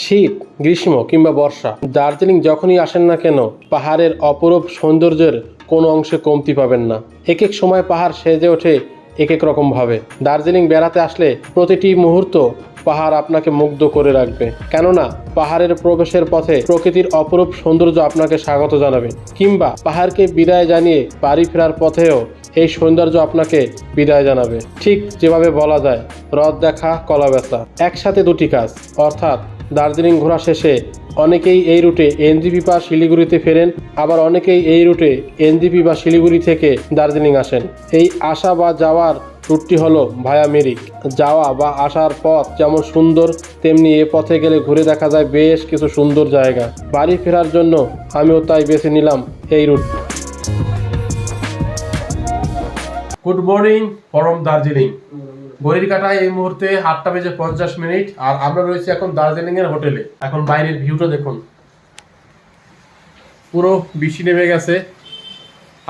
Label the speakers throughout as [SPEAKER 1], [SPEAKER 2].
[SPEAKER 1] শীত, গ্রীষ্ম কিংবা বর্ষা, দার্জিলিং যখনই আসেন না কেন পাহাড়ের অপরূপ সৌন্দর্যের কোনো অংশে কমতি পাবেন না। এক এক সময় পাহাড় সেজে ওঠে এক এক রকমভাবে। দার্জিলিং বেড়াতে আসলে প্রতিটি মুহূর্ত পাহাড় আপনাকে মুগ্ধ করে রাখবে, কেননা পাহাড়ের প্রবেশের পথে প্রকৃতির অপরূপ সৌন্দর্য আপনাকে স্বাগত জানাবে, কিংবা পাহাড়কে বিদায় জানিয়ে বাড়ি ফেরার পথেও এই সৌন্দর্য আপনাকে বিদায় জানাবে। ঠিক যেভাবে বলা যায় রথ দেখা কলা বেচা, একসাথে দুটি কাজ। অর্থাৎ দার্জিলিং ঘোরা শেষে অনেকেই এই রুটে এনজেপি বা শিলিগুড়িতে ফেরেন, আবার অনেকেই এই রুটে এনজেপি বা শিলিগুড়ি থেকে দার্জিলিং আসেন। এই আসা বা যাওয়ার রুটটি হলো ভায়া মিরিক। যাওয়া বা আসার পথ যেমন সুন্দর, তেমনি এ পথে গেলে ঘুরে দেখা যায় বেশ কিছু সুন্দর জায়গা। বাড়ি ফেরার জন্য আমিও তাই বেছে নিলাম এই route. Good morning from Darjeeling. ঘড়ির কাঁটায় এই মুহূর্তে 8:50 আর আমরা রয়েছি এখন দার্জিলিং এর হোটেলে। এখন বাইরের ভিউটা দেখুন, পুরো বৃষ্টি নেমে গেছে।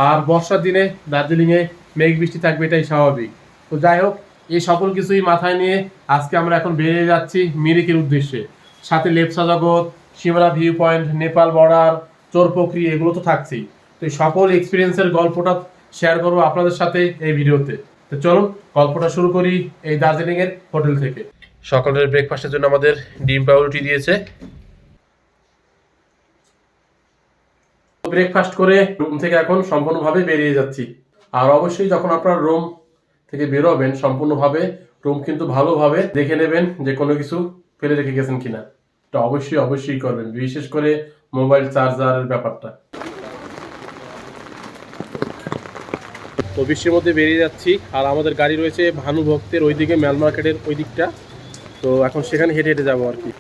[SPEAKER 1] আর বর্ষার দিনে দার্জিলিং এ মেঘ বৃষ্টি থাকবে, এটাই স্বাভাবিক। তো যাই হোক, এই সকল কিছুই মাথায় নিয়ে আজকে আমরা এখন বেরিয়ে যাচ্ছি মিরিকের উদ্দেশ্যে। সাথে Lepchajagat, Shimla view point, Nepal border, Chorpokhri, এগুলো তো থাকছেই। তো এই সকল এক্সপিরিয়েন্সের গল্পটা শেয়ার করবো আপনাদের সাথে এই ভিডিওতে। তো চলুন গল্পটা শুরু করি এই দার্জিলিং এর হোটেল থেকে। সকালের ব্রেকফাস্টের জন্য আমাদের ডিম পাউরুটি দিয়েছে। ব্রেকফাস্ট করে রুম থেকে এখন সম্পূর্ণভাবে বেরিয়ে যাচ্ছি। আর অবশ্যই যখন আপনার রুম থেকে বেরোবেন সম্পূর্ণভাবে রুম কিন্তু ভালোভাবে দেখে নেবেন যে কোনো কিছু ফেলে রেখে গেছেন কিনা। এটা অবশ্যই করবেন, বিশেষ করে মোবাইল চার্জারের ব্যাপারটা। তো বৃষ্টির মধ্যে বেরিয়ে যাচ্ছি, আর আমাদের গাড়ি রয়েছে ভানুভক্তের ওইদিকে, ম্যাল মার্কেটের ওই দিকটা। তো এখন সেখানে হেঁটে হেঁটে যাবো আর কি।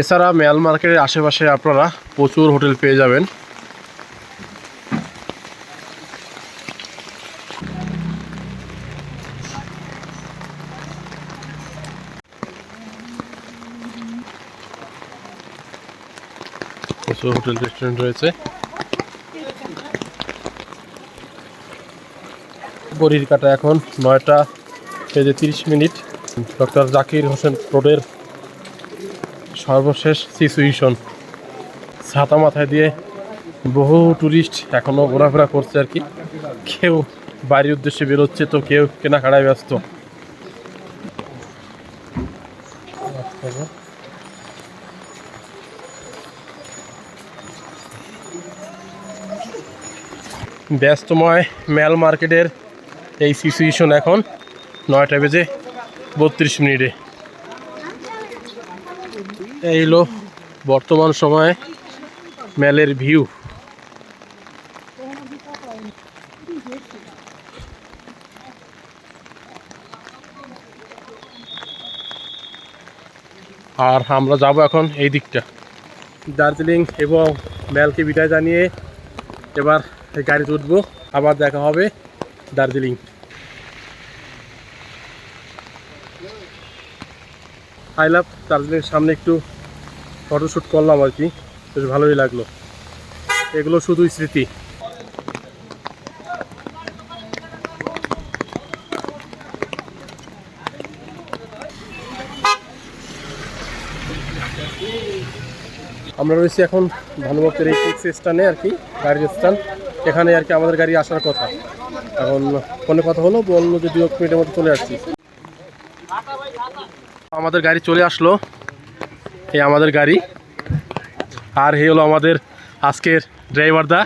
[SPEAKER 1] এছাড়া ম্যাল মার্কেটের আশেপাশে আপনারা প্রচুর হোটেল পেয়ে যাবেন। প্রচুর হোটেল রেস্টুরেন্ট রয়েছে। ঘড়ির কাঁটা এখন 9:30। ডক্টর জাকির হোসেন রোডের সর্বশেষ সিচুয়েশন। ছাতা মাথায় দিয়ে বহু টুরিস্ট এখনও ঘোরাফেরা করছে আর কি। কেউ বাড়ির উদ্দেশ্যে বেরোচ্ছে, তো কেউ কেনাকাটায় ব্যস্ত। ব্যস্তময় ম্যাল মার্কেটের এই সিচুয়েশন এখন 9:32। এই হলো বর্তমান সময়ে ম্যালের ভিউ। আর আমরা যাব এখন এই দিকটা। দার্জিলিং এবং ম্যালকে বিদায় জানিয়ে এবার গাড়িতে উঠবো, আবার দেখা হবে দার্জিলিং। আই লাভ দার্জিলিং সামনে একটু ফটোশ্যুট করলাম আর কি, বেশ ভালোই লাগলো। এগুলো শুধুই স্মৃতি। আমরা রয়েছি এখন ভানুভক্তের এই টেক্সি স্ট্যান্ডে আর কি, গাড়ির স্ট্যান্ড। এখানে আর কি আমাদের গাড়ি আসার কথা। এখন ফোনে কথা হলো, বললো যে 2 মিনিটের মধ্যে চলে আসছি। আমাদের গাড়ি চলে আসলো, এই আমাদের গাড়ি। আর এই হলো আমাদের আজকের ড্রাইভার দা।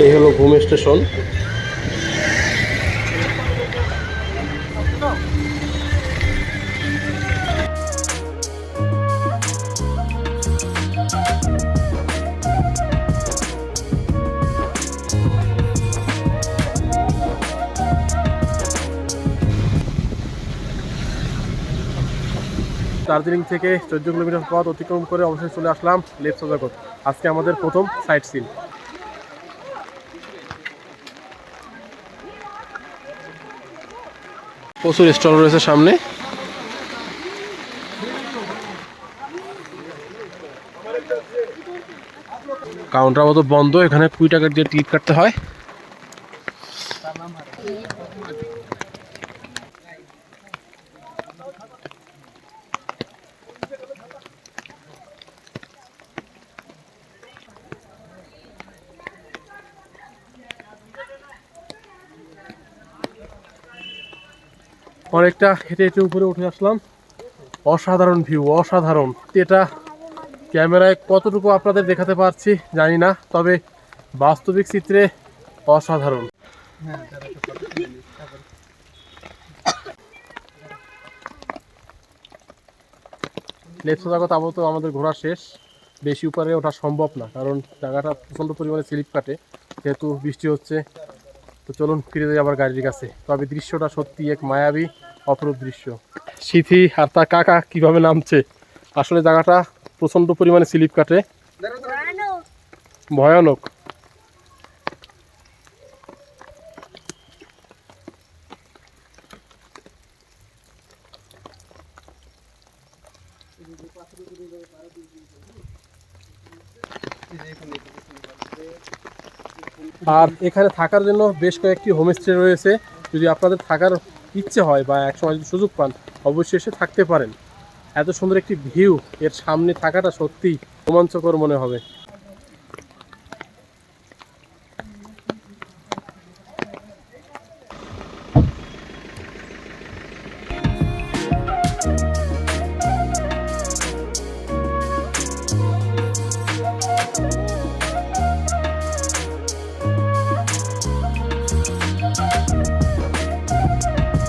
[SPEAKER 1] এই হলো ঘুম স্টেশন। দার্জিলিং থেকে 14 কিলোমিটার পথ অতিক্রম করে অবশেষে চলে আসলাম লেপচা জগৎ। আজকে আমাদের প্রথম সাইট সিন। প্রচুর স্টল রয়েছে সামনে। কাউন্টার মতো বন্ধ, এখানে 20 টাকা দিয়ে টিকিট কাটতে হয়। অনেকটা হেঁটে হেঁটে উপরে উঠে আসলাম। অসাধারণ ভিউ, অসাধারণ। এটা ক্যামেরায় কতটুকু আপনাদের দেখাতে পারছি জানি না, তবে বাস্তবিক চিত্রে অসাধারণ। লেপচা জগৎ আপাতত আমাদের ঘোরা শেষ। বেশি উপরে ওঠা সম্ভব না, কারণ জায়গাটা প্রচণ্ড পরিমাণে স্লিপ কাটে যেহেতু বৃষ্টি হচ্ছে। তো চলুন ফিরে যাই আবার গাড়ির কাছে। তবে দৃশ্যটা সত্যি এক মায়াবী অপরূপ দৃশ্য। সিথি আর তার কাকা কিভাবে নামছে। আসলে জায়গাটা প্রচণ্ড পরিমাণে স্লিপ কাটে, ভয়ানক। আর এখানে থাকার জন্য বেশ কয়েকটি হোমস্টে রয়েছে। যদি আপনাদের থাকার ইচ্ছে হয় বা একসময় যদি সুযোগ পান, অবশ্যই এসে থাকতে পারেন। এত সুন্দর একটি ভিউ, এর সামনে থাকাটা সত্যিই রোমাঞ্চকর মনে হবে।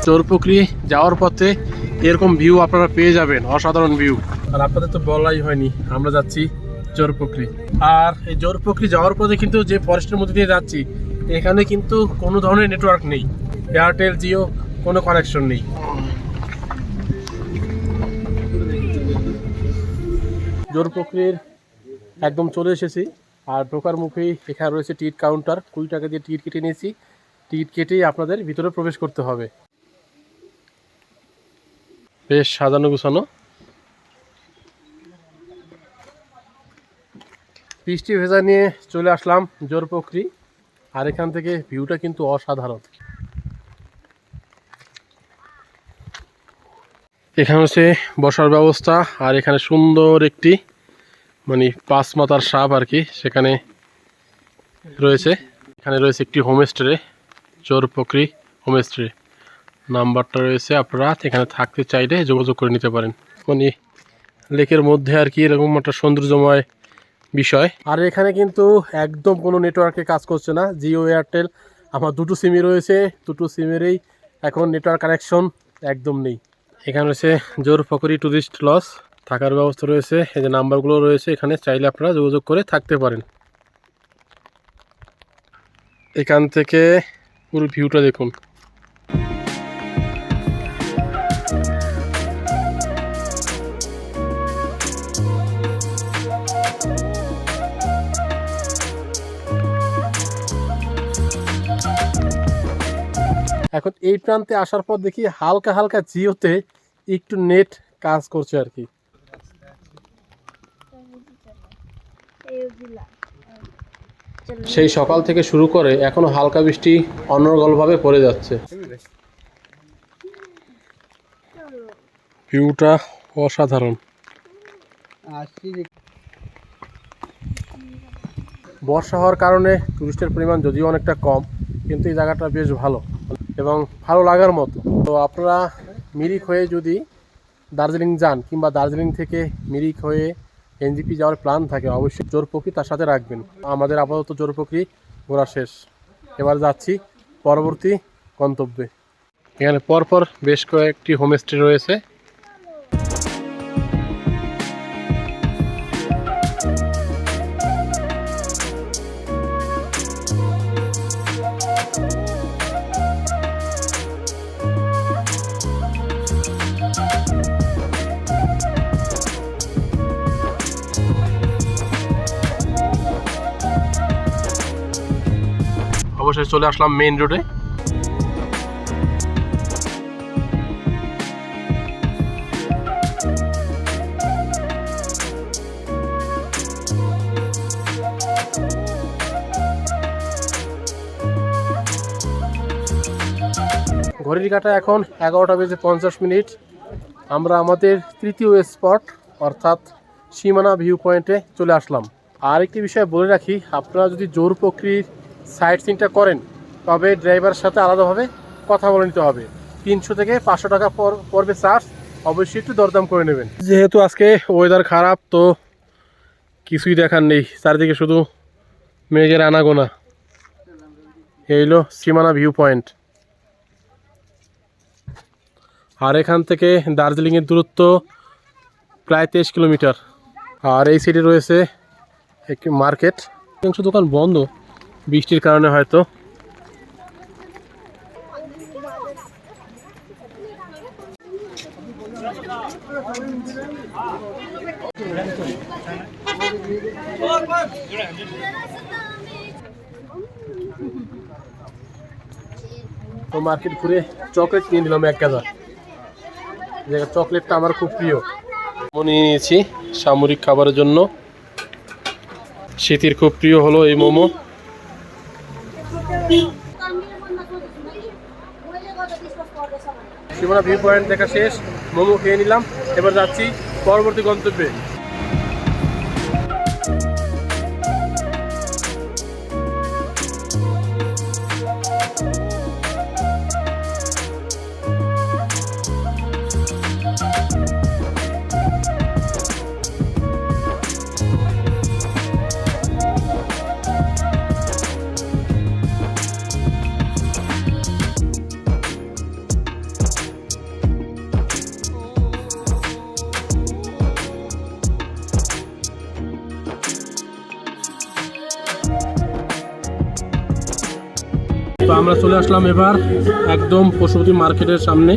[SPEAKER 1] চোরপুকুরি যাওয়ার পথে এরকম ভিউ আপনারা পেয়ে যাবেন, অসাধারণ ভিউ। আর আপনাদের তো বলাই হয়নি, আমরা যাচ্ছি চোরপুকুরি। আর এই চোরপুকুরি যাওয়ার পথে কিন্তু যে ফরেস্টের মধ্যে দিয়ে যাচ্ছি, এখানে কিন্তু কোনো ধরনের নেটওয়ার্ক নেই, এয়ারটেল জিও কোনো কানেকশন নেই। চোরপুকুরির একদম চলে এসেছি। আর ঢোকার মুখেই এখানে রয়েছে টিকিট কাউন্টার। 20 টাকা দিয়ে টিকিট কেটে নিয়েছি। টিকিট কেটেই আপনাদের ভিতরে প্রবেশ করতে হবে। বেশ সাজানো গুছানো। বৃষ্টি ভেজা নিয়ে চলে আসলাম চোরপুকুরি। আর এখান থেকে ভিউটা কিন্তু অসাধারণ। এখানে হচ্ছে বসার ব্যবস্থা। আর এখানে সুন্দর একটি মানে 5 মাথার সাপ আর কি সেখানে রয়েছে। এখানে রয়েছে একটি হোমস্টে, চোরপুকুরি হোমস্টে। নাম্বারটা রয়েছে, আপনারা এখানে থাকতে চাইলে যোগাযোগ করে নিতে পারেন। মানে লেকের মধ্যে আর কি এরকম একটা সৌন্দর্যময় বিষয়। আর এখানে কিন্তু একদম কোনো নেটওয়ার্কে কাজ করছে না, জিও এয়ারটেল। আমার দুটো সিমই রয়েছে, দুটো সিমেরই এখন নেটওয়ার্ক কানেকশন একদম নেই। এখানে রয়েছে চোরপুকুরি টুরিস্ট লজ, থাকার ব্যবস্থা রয়েছে। এই যে নাম্বারগুলো রয়েছে, এখানে চাইলে আপনারা যোগাযোগ করে থাকতে পারেন। এখান থেকে পুরো ভিউটা দেখুন। এখন এই প্রান্তে আসার পর দেখি হালকা হালকা জিওতে একটু নেট কাজ করছে আর কি। সেই সকাল থেকে শুরু করে এখনো হালকা বৃষ্টি অনর্গলভাবে পড়ে যাচ্ছে। ভিউটা অসাধারণ। বর্ষা হওয়ার কারণে টুরিস্টের পরিমাণ যদিও অনেকটা কম, কিন্তু এই জায়গাটা বেশ ভালো এবং ভালো লাগার মতো। তো আপনারা মিরিক হয়ে যদি দার্জিলিং যান কিংবা দার্জিলিং থেকে মিরিক হয়ে এনজিপি যাওয়ার প্ল্যান থাকে, অবশ্যই চোরপুকুরি তার সাথে রাখবেন। আমাদের আপাতত চোরপুকুরি ঘোরা শেষ, এবার যাচ্ছি পরবর্তী গন্তব্যে। এখানে পরপর বেশ কয়েকটি হোমস্টে রয়েছে। অবশেষে চলে আসলাম মেইন রোডে। ঘড়ির কাঁটা এখন 11:50। আমরা আমাদের তৃতীয় স্পট অর্থাৎ সীমানা ভিউ পয়েন্টে চলে আসলাম। আর একটি বিষয় বলে রাখি, আপনারা যদি জোর প্রক্রিয়ার সাইট সিনটা করেন তবে ড্রাইভারের সাথে আলাদাভাবে কথা বলে নিতে হবে। 300 থেকে 500 টাকা পড়বে চার্জ, অবশ্যই একটু দরদাম করে নেবেন। যেহেতু আজকে ওয়েদার খারাপ তো কিছুই দেখার নেই, চারিদিকে শুধু মেঘের আনাগোনা। এই হলো সীমানা ভিউ পয়েন্ট। আর এখান থেকে দার্জিলিংয়ের দূরত্ব প্রায় 23 কিলোমিটার। আর এই সাইডে রয়েছে একটি মার্কেট। অংশ দোকান বন্ধ বৃষ্টির কারণে হয়তো। তো মার্কেট ঘুরে চকলেট কিনে নিলাম 1 গাদা। যে চকলেটটা আমার খুব প্রিয়। নিয়ে নিয়েছি সামরিক খাবারের জন্য। শীতের খুব প্রিয় হলো এই মোমো। সীমানা ভিউ পয়েন্ট দেখা শেষ, মোমো খেয়ে নিলাম। এবার যাচ্ছি পরবর্তী গন্তব্যে। তো আমরা চলে আসলাম এবার একদম পশুপতি মার্কেটের সামনে,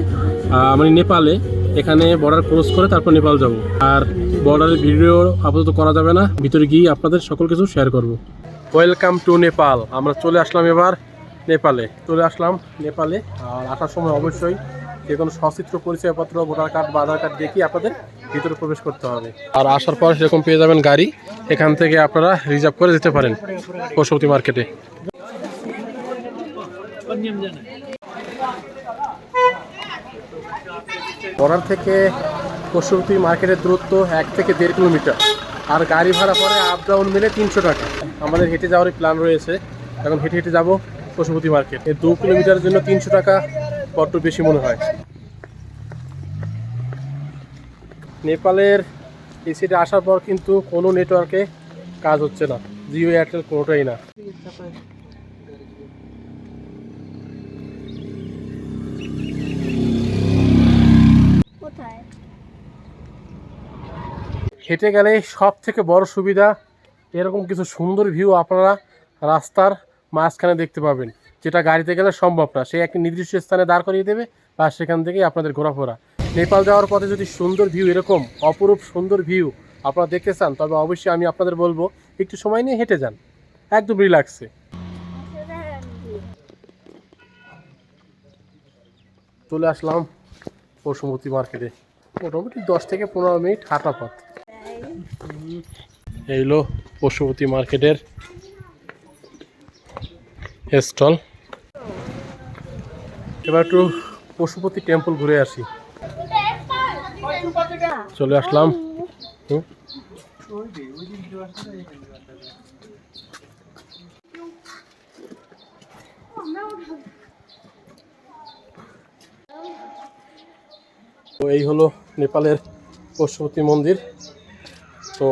[SPEAKER 1] মানে নেপালে। এখানে বর্ডার ক্রস করে তারপর নেপাল যাব। আর বর্ডারের ভিডিও আপাতত করা যাবে না, ভিতরে গিয়ে আপনাদের সকল কিছু শেয়ার করব। Welcome to Nepal. আমরা চলে আসলাম এবার নেপালে। আর আসার সময় অবশ্যই যে কোনো সচিত্র পরিচয়পত্র, ভোটার কার্ড বা আধার কার্ড দেখিয়ে আপনাদের ভিতরে প্রবেশ করতে হবে। আর আসার পর সেরকম পেয়ে যাবেন গাড়ি, এখান থেকে আপনারা রিজার্ভ করে যেতে পারেন পশুপতি মার্কেটে। বর্ডার থেকে পশুপতি মার্কেটের দূরত্ব 1 থেকে 1.5 কিলোমিটার। আর গাড়ি ভাড়া পরে আপ ডাউন মিলে 300 টাকা। আমাদের হেঁটে যাওয়ারই প্ল্যান রয়েছে, এখন হেঁটে হেঁটে যাবো পশুপতি মার্কেট। এই 2 কিলোমিটারের জন্য 300 টাকা বড্ড বেশি মনে হয়। নেপালের এই সাইডে আসার পর কিন্তু কোনো নেটওয়ার্কে কাজ হচ্ছে না, জিও এয়ারটেল কোনোটাই না। হেঁটে গেলে সব থেকে বড় সুবিধা, এরকম কিছু সুন্দর ভিউ আপনারা রাস্তার মাঝখানে দেখতে পাবেন, যেটা গাড়িতে গেলে সম্ভব না। সে একটি নির্দিষ্ট স্থানে দাঁড় করিয়ে দেবে বা সেখান থেকেই আপনাদের ঘোরাফেরা। নেপাল যাওয়ার পথে যদি সুন্দর ভিউ, এরকম অপরূপ সুন্দর ভিউ আপনারা দেখতে চান তবে অবশ্যই আমি আপনাদের বলবো একটু সময় নিয়ে হেঁটে যান, একদম রিল্যাক্সে। চলে আসলাম পশুপতি মার্কেটে। মোটামুটি 10 থেকে 15 মিনিট হাঁটা পথ। এই হলো পশুপতি মার্কেটের স্টল। এবার একটু পশুপতি টেম্পল ঘুরে আসি। চলে আসলাম। তো এই হলো নেপালের পশুপতি মন্দির। তো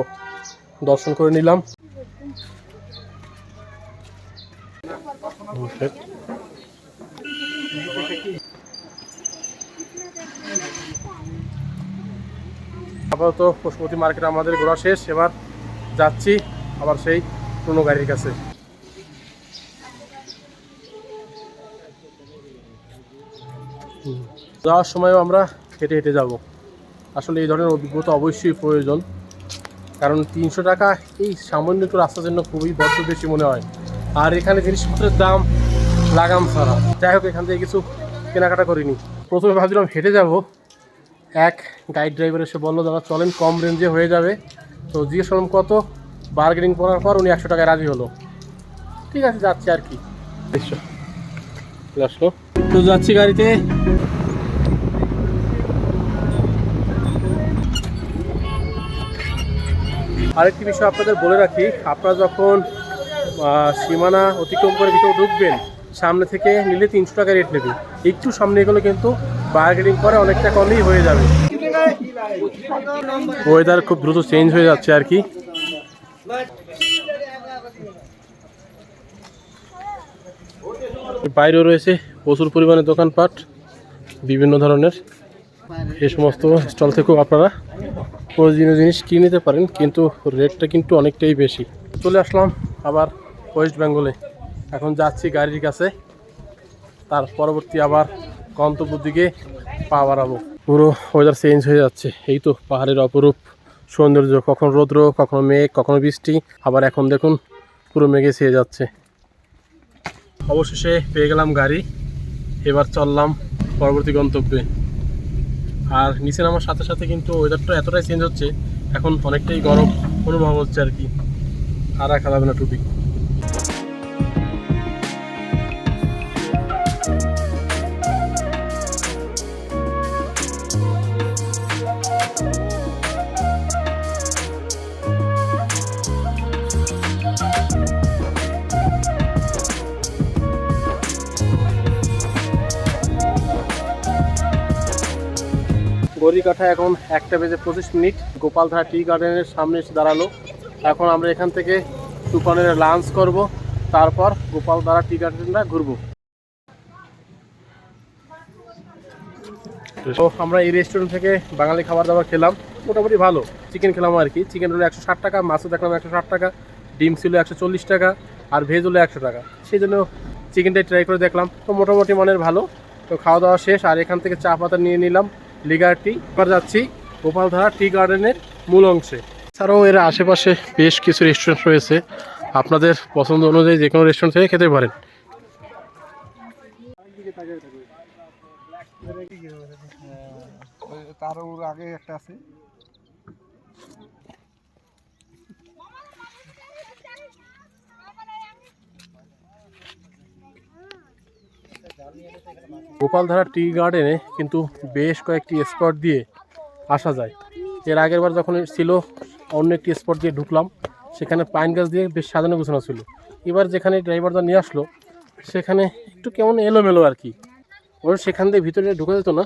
[SPEAKER 1] দর্শন করে নিলাম। আপাতত পশুপতি মার্কেট আমাদের ঘোরা শেষ। এবার যাচ্ছি আবার সেই পুরনো গাড়ির কাছে। যাওয়ার সময়ও আমরা হেঁটে হেঁটে যাব। আসলে এই ধরনের অভিজ্ঞতা অবশ্যই প্রয়োজন, কারণ 300 টাকা এই সামান্য একটু রাস্তার জন্য খুবই বড্ড বেশি মনে হয়। আর এখানে জিনিসপত্রের দাম লাগাম ছাড়া। যাই হোক, এখান থেকে কিছু কেনাকাটা করিনি। প্রথমে ভাবছিলাম হেঁটে যাব, এক গাইড ড্রাইভার এসে বললো দাদা চলেন, কম রেঞ্জে হয়ে যাবে। তো জিজ্ঞেস করলাম কত, বার্গেনিং করার পর উনি 100 টাকায় রাজি হলো। ঠিক আছে, যাচ্ছি আর কি। আসলো তো, যাচ্ছি গাড়িতে। আরেকটি বিষয় আপনাদের বলে রাখি, আপনারা যখন সীমানা অতিক্রম করে ভিতরে ঢুকবেন, সামনে থেকে নিলে 300 টাকা রেট নেবে। একটু সামনে এগুলো কিন্তু বার্গেনিং করে অনেকটা কমেই হয়ে যাবে। ওয়েদার খুব দ্রুত চেঞ্জ হয়ে যাচ্ছে আর কি। বাইরেও রয়েছে প্রচুর পরিমাণে দোকানপাট বিভিন্ন ধরনের। এই সমস্ত স্টল থেকেও আপনারা প্রয়োজনীয় জিনিস কিনে নিতে পারেন, কিন্তু রেটটা কিন্তু অনেকটাই বেশি। চলে আসলাম আবার ওয়েস্ট বেঙ্গলে। এখন যাচ্ছি গাড়ির কাছে, তার পরবর্তী আবার গন্তব্যের দিকে পা বাড়াবো। পুরো ওয়েদার চেঞ্জ হয়ে যাচ্ছে। এই তো পাহাড়ের অপরূপ সৌন্দর্য, কখনো রৌদ্র, কখনো মেঘ, কখনো বৃষ্টি, আবার এখন দেখুন পুরো মেঘে ছেয়ে যাচ্ছে। অবশেষে পেয়ে গেলাম গাড়ি, এবার চললাম পরবর্তী গন্তব্যে। আর নিচে নামার সাথে সাথে কিন্তু ওয়েদারটা এতটাই চেঞ্জ হচ্ছে, এখন অনেকটাই গরম অনুভব হচ্ছে আর কি। আর রাখা যাবে না টুপি। ঘড়িকাঠা এখন 1:25। গোপালধারা টি গার্ডেনের সামনে এসে দাঁড়ালো। এখন আমরা এখান থেকে তুফানের লাঞ্চ করব, তারপর গোপালধারা টি গার্ডেনটা ঘুরবো। তো আমরা এই রেস্টুরেন্ট থেকে বাঙালি খাবার দাবার খেলাম, মোটামুটি ভালো। চিকেন খেলাম আর কি। চিকেন হলো 160 টাকা, মাছও দেখলাম 160 টাকা, ডিম ছিল 140 টাকা, আর ভেজ হলো 100 টাকা। সেই জন্য চিকেনটাই ট্রাই করে দেখলাম, তো মোটামুটি মানের ভালো। তো খাওয়া দাওয়া শেষ, আর এখান থেকে চা পাতা নিয়ে নিলাম লিগার টি। এবার যাচ্ছি গোপালধারা টি গার্ডেনের মূল অংশে। এছাড়াও এর আশেপাশে বেশ কিছু রেস্টুরেন্ট রয়েছে, আপনাদের পছন্দ অনুযায়ী যে কোনো রেস্টুরেন্ট থেকে খেতে পারেন।
[SPEAKER 2] তার আগে একটা আছে।
[SPEAKER 1] গোপালধারা টি গার্ডেনে কিন্তু বেশ কয়েকটি স্পট দিয়ে আসা যায়। এর আগের বার যখন ছিল অন্য একটি স্পট দিয়ে ঢুকলাম, সেখানে পাইন গাছ দিয়ে বেশ সাজানো গোছানো ছিল। এবার যেখানে ড্রাইভারটা নিয়ে আসলো সেখানে একটু কেমন এলোমেলো আর কি, ওর সেখান দিয়ে ভিতরে ঢুকা যেত না।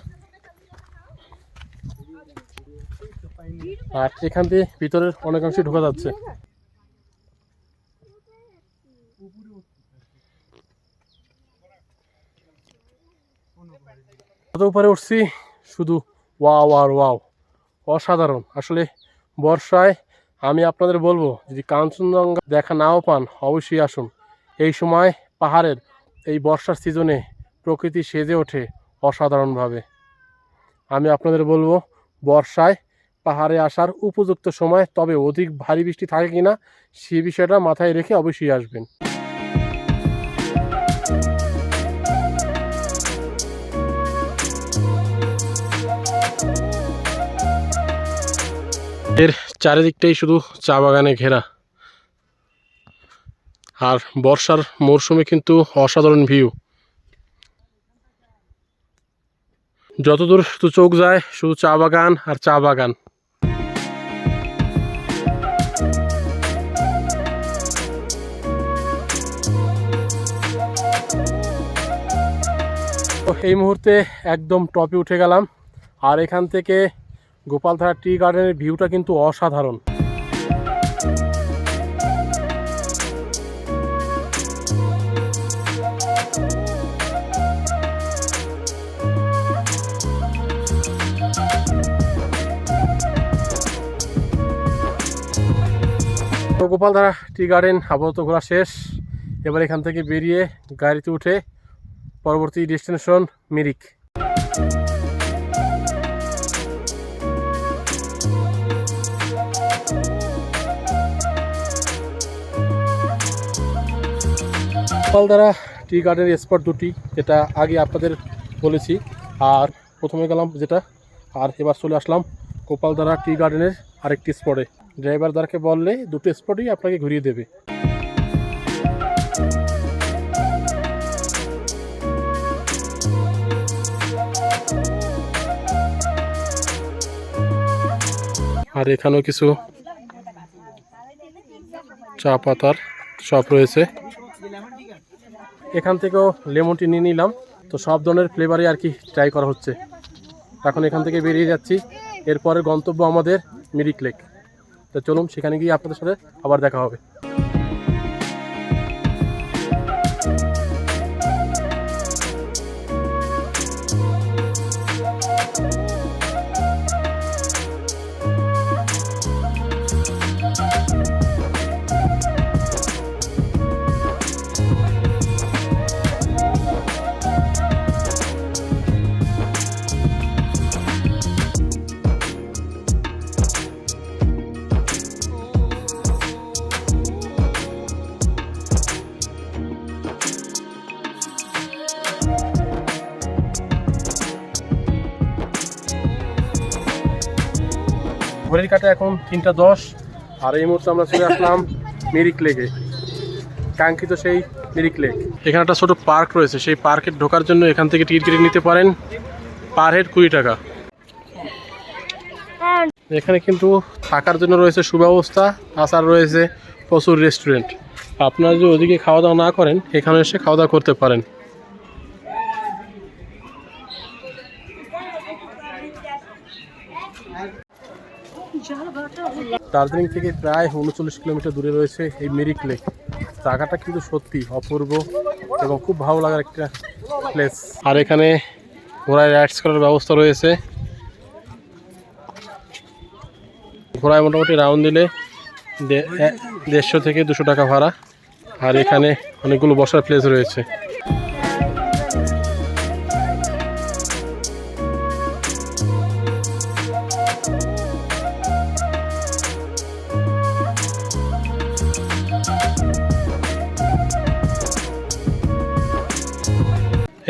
[SPEAKER 1] আর এখান দিয়ে ভিতরের অনেকাংশই ঢোকা যাচ্ছে। কত উপরে উঠছি, শুধু ওয়াও আর ওয়াও, অসাধারণ। আসলে বর্ষায় আমি আপনাদের বলবো, যদি কাঞ্চনজঙ্ঘা দেখা নাও পান অবশ্যই আসুন। এই সময় পাহাড়ের এই বর্ষার সিজনে প্রকৃতি সেজে ওঠে অসাধারণভাবে। আমি আপনাদের বলবো বর্ষায় পাহাড়ে আসার উপযুক্ত সময়, তবে অধিক ভারী বৃষ্টি থাকে কিনা সেই বিষয়টা মাথায় রেখে অবশ্যই আসবেন। এর চারিদিকটাই শুধু চা বাগানে ঘেরা, আর বর্ষার মরশুমে কিন্তু অসাধারণ ভিউ। যতদূর শুধু চোখ যায় শুধু চা বাগান আর চা বাগান। তো এই মুহূর্তে একদম টপে উঠে গেলাম, আর এখান থেকে গোপালধারা টি গার্ডেনের ভিউটা কিন্তু অসাধারণ। তো গোপালধারা টি গার্ডেন আপাতত ঘোরা শেষ। এবার এখান থেকে বেরিয়ে গাড়িতে উঠে পরবর্তী ডেস্টিনেশন মিরিক। গোপালধারা টি গার্ডেনের স্পট দুটি, যেটা আগে আপনাদের বলেছি। আর প্রথমে গেলাম যেটা, আর এবার চলে আসলাম গোপালধারা টি গার্ডেনের আরেকটি স্পটে। ড্রাইভার দ্বারাকে বললে দুটো স্পটই আপনাকে ঘুরিয়ে দেবে। আর এখানেও কিছু চা পাতার শপ রয়েছে। এখান থেকেও লেমন টি নিয়ে নিলাম। তো সব ধরনের ফ্লেভারই আর কি ট্রাই করা হচ্ছে। এখন এখান থেকে বেরিয়ে যাচ্ছি। এরপরে গন্তব্য আমাদের মিরিক লেক। তো চলুন সেখানে গিয়ে আপনাদের সাথে আবার দেখা হবে। ঘড়ির কাটা এখন 3টা 10, আর এই মুহূর্তে আমরা চলে আসলাম মিরিক লেকে, কাঙ্ক্ষিত সেই মিরিক লেক। এখানে একটা ছোটো পার্ক রয়েছে, সেই পার্কে ঢোকার জন্য এখান থেকে টিকিট কেটে নিতে পারেন পার হেড 20 টাকা। এখানে কিন্তু থাকার জন্য রয়েছে সুব্যবস্থা, তাছাড়া রয়েছে প্রচুর রেস্টুরেন্ট। আপনারা যদি ওদিকে খাওয়া দাওয়া না করেন, এখানে এসে খাওয়া দাওয়া করতে পারেন। দার্জিলিং থেকে প্রায় 39 কিলোমিটার দূরে রয়েছে এই মিরিক লেক। জায়গাটা কিন্তু সত্যি অপূর্ব এবং খুব ভালো লাগার একটা প্লেস। আর এখানে ঘোড়ায় রাইডস করার ব্যবস্থা রয়েছে। ঘোড়ায় মোটামুটি রাউন্ড দিলে 150 থেকে 200 টাকা ভাড়া। আর এখানে অনেকগুলো বসার প্লেস রয়েছে।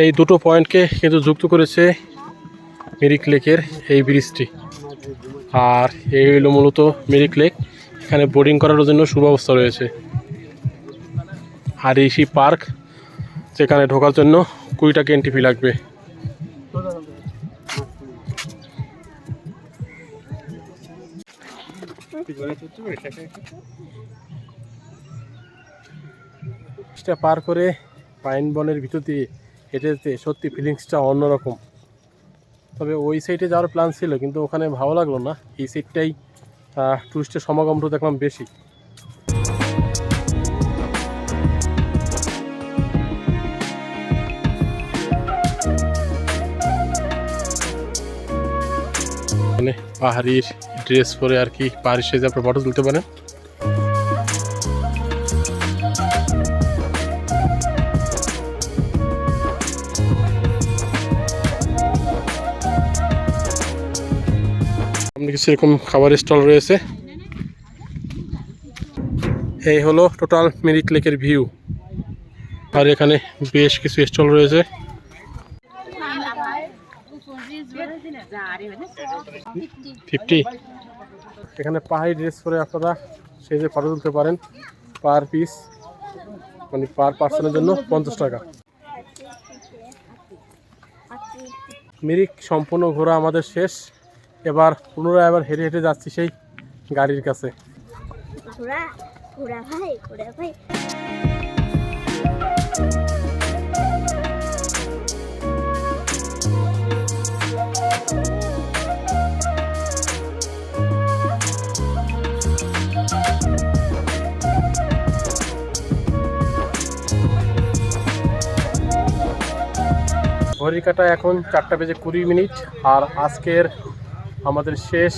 [SPEAKER 1] এই দুটো পয়েন্টকে কিন্তু যুক্ত করেছে মিরিক লেকের এই ব্রিজটি। আর এই হলো মূলত মিরিক লেক। এখানে বোটিং করার জন্য সুব্যবস্থা রয়েছে। আর এই পার্ক, যেখানে ঢোকার জন্য 20 টাকা এন্ট্রি ফি লাগবে। পার করে পাইন বনের ভিতর দিয়ে হেঁটে যেতে সত্যি ফিলিংসটা অন্যরকম। তবে ওই সাইডে যাওয়ার প্ল্যান ছিল, কিন্তু ওখানে ভালো লাগলো না। এই সাইডটাই টুরিস্টের সমাগমটা দেখলাম বেশি। মানে পাহাড়ির ড্রেস পরে আর কি পাহাড়ি সেজে আপনার ফটো তুলতে পারেন। কিছু এরকম খাবারের স্টল রয়েছে। এই হলো টোটাল মিরিক লেকের ভিউ। আর এখানে বেশ কিছু স্টল রয়েছে। এখানে পাহাড়ি ড্রেস পরে আপনারা সেজে ফটো তুলতে পারেন। পার পিস মানে পার পার্সনের জন্য 50 টাকা। মিরিক সম্পূর্ণ ঘোরা আমাদের শেষ। এবার পুনরায় হেঁটে হেঁটে যাচ্ছি সেই গাড়ির কাছে। ঘড়ির কাটা এখন 4:20। আর আজকের আমাদের শেষ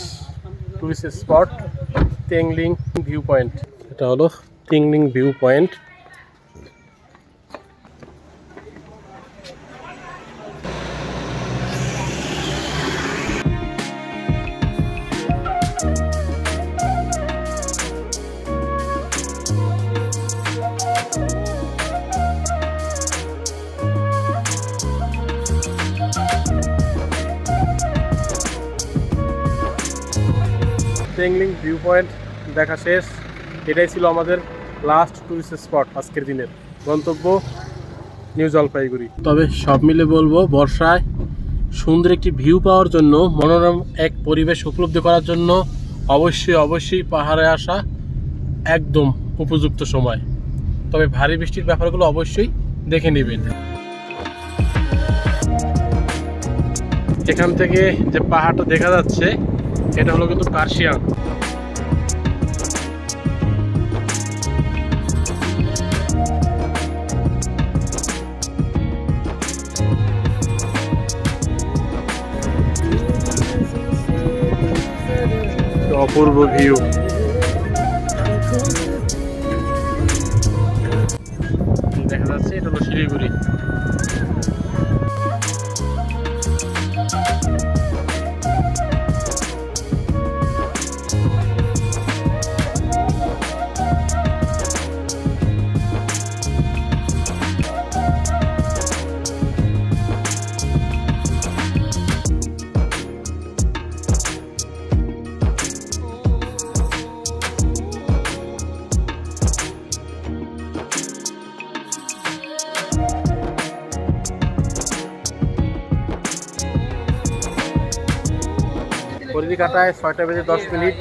[SPEAKER 1] টুরিস্ট স্পট টেংলিং ভিউ পয়েন্ট। এটা হলো টেংলিং ভিউ পয়েন্ট। চেংলিং ভিউ পয়েন্ট দেখা শেষ। এটাই ছিল আমাদের লাস্ট টুরিস্ট স্পট আজকের দিনের গন্তব্য নিউ জলপাইগুড়ি। তবে সব মিলে বলবো, বর্ষায় সুন্দর একটি ভিউ পাওয়ার জন্য, মনোরম এক পরিবেশ উপলব্ধি করার জন্য অবশ্যই পাহাড়ে আসা একদম উপযুক্ত সময়। তবে ভারী বৃষ্টির ব্যাপারগুলো অবশ্যই দেখে নেবেন। এখান থেকে যে পাহাড়টা দেখা যাচ্ছে এটা হলো কিন্তু কার্শিয়াং। অপূর্ব ভিউ। দেখা যাচ্ছে এটা হলো শিলিগুড়ি। ঘড়ির কাটায় 6টা বেজে 10 মিনিট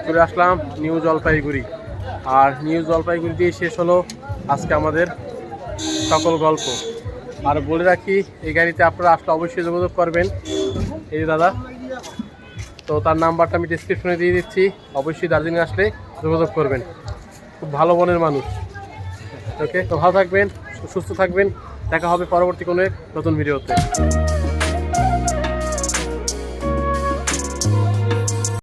[SPEAKER 1] চলে আসলাম নিউ জলপাইগুড়ি। আর নিউ জলপাইগুড়ি দিয়ে শেষ হলো আজকে আমাদের সকল গল্প। আর বলে রাখি, এই গাড়িতে আপনারা আসলে অবশ্যই যোগাযোগ করবেন। এই যে দাদা, তো তার নাম্বারটা আমি ডিসক্রিপশনে দিয়ে দিচ্ছি। অবশ্যই দার্জিলিং আসলে যোগাযোগ করবেন, খুব ভালো মনের মানুষ। ওকে, তো ভালো থাকবেন, সুস্থ থাকবেন, দেখা হবে পরবর্তী কোনো এক নতুন ভিডিওতে।